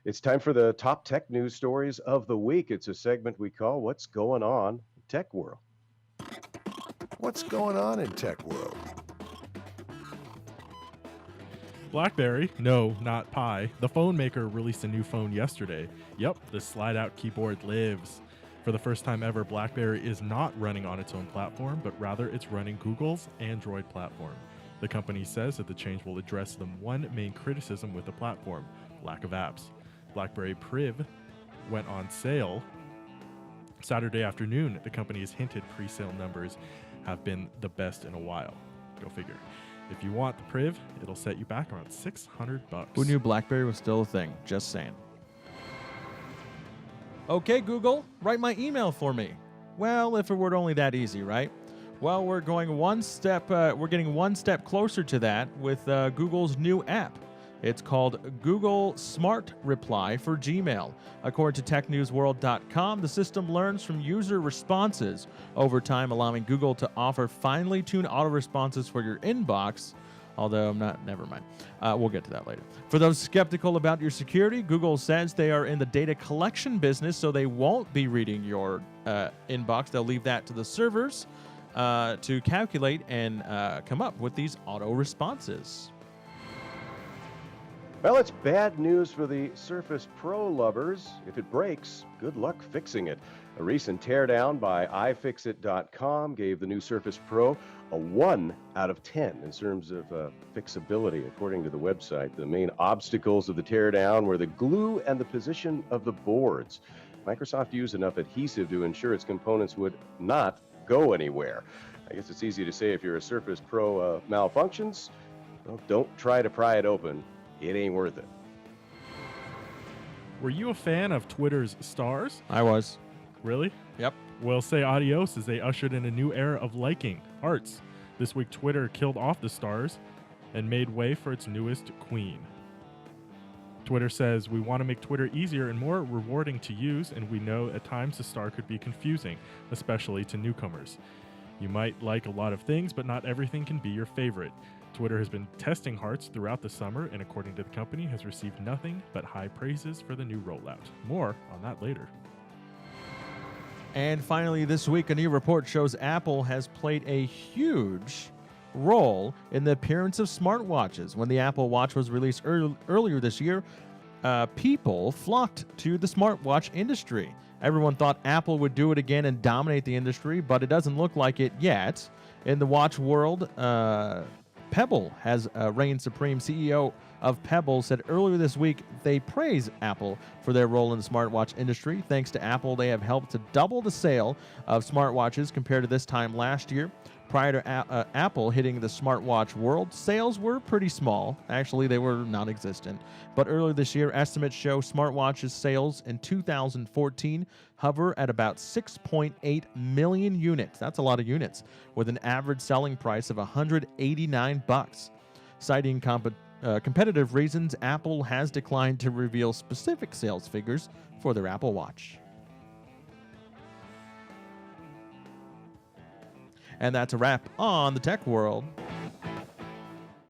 It's time for the top tech news stories of the week. It's a segment we call What's Going On in Tech World. What's going on in tech world? Blackberry, no, not Pi, the phone maker released a new phone yesterday. Yep, the slide-out keyboard lives. For the first time ever, Blackberry is not running on its own platform, but rather it's running Google's Android platform. The company says that the change will address the one main criticism with the platform, lack of apps. Blackberry Priv went on sale Saturday afternoon. The company has hinted pre-sale numbers have been the best in a while. Go figure. If you want the Priv, it'll set you back around $600. Who knew BlackBerry was still a thing? Just saying. Okay, Google, write my email for me. Well, if it were only that easy, right? Well, we're going one step. We're getting one step closer to that with Google's new app. It's called Google Smart Reply for Gmail. According to TechNewsWorld.com, the system learns from user responses over time, allowing Google to offer finely tuned auto responses for your inbox. Although never mind. We'll get to that later. For those skeptical about your security, Google says they are in the data collection business, so they won't be reading your inbox. They'll leave that to the servers to calculate and come up with these auto responses. Well, it's bad news for the Surface Pro lovers. If it breaks, good luck fixing it. A recent teardown by iFixit.com gave the new Surface Pro a 1 out of 10 in terms of fixability, according to the website. The main obstacles of the teardown were the glue and the position of the boards. Microsoft used enough adhesive to ensure its components would not go anywhere. I guess it's easy to say if your Surface Pro malfunctions, well, don't try to pry it open. It ain't worth it. Were you a fan of Twitter's stars? I was. Really? Yep. Well, say adios as they ushered in a new era of liking, hearts. This week, Twitter killed off the stars and made way for its newest queen. Twitter says, "We want to make Twitter easier and more rewarding to use, and we know at times the star could be confusing, especially to newcomers. You might like a lot of things, but not everything can be your favorite." Twitter has been testing hearts throughout the summer, and according to the company, has received nothing but high praises for the new rollout. More on that later. And finally, this week, a new report shows Apple has played a huge role in the appearance of smartwatches. When the Apple Watch was released earlier this year, people flocked to the smartwatch industry. Everyone thought Apple would do it again and dominate the industry, but it doesn't look like it yet. In the watch world, Pebble has reigned supreme. CEO of Pebble said earlier this week they praise Apple for their role in the smartwatch industry. Thanks to Apple, they have helped to double the sale of smartwatches compared to this time last year. Prior to Apple hitting the smartwatch world, sales were pretty small. Actually, they were non-existent. But earlier this year, estimates show smartwatches sales in 2014 hover at about 6.8 million units. That's a lot of units, with an average selling price of $189. Citing competitive reasons, Apple has declined to reveal specific sales figures for their Apple Watch. And that's a wrap on the tech world.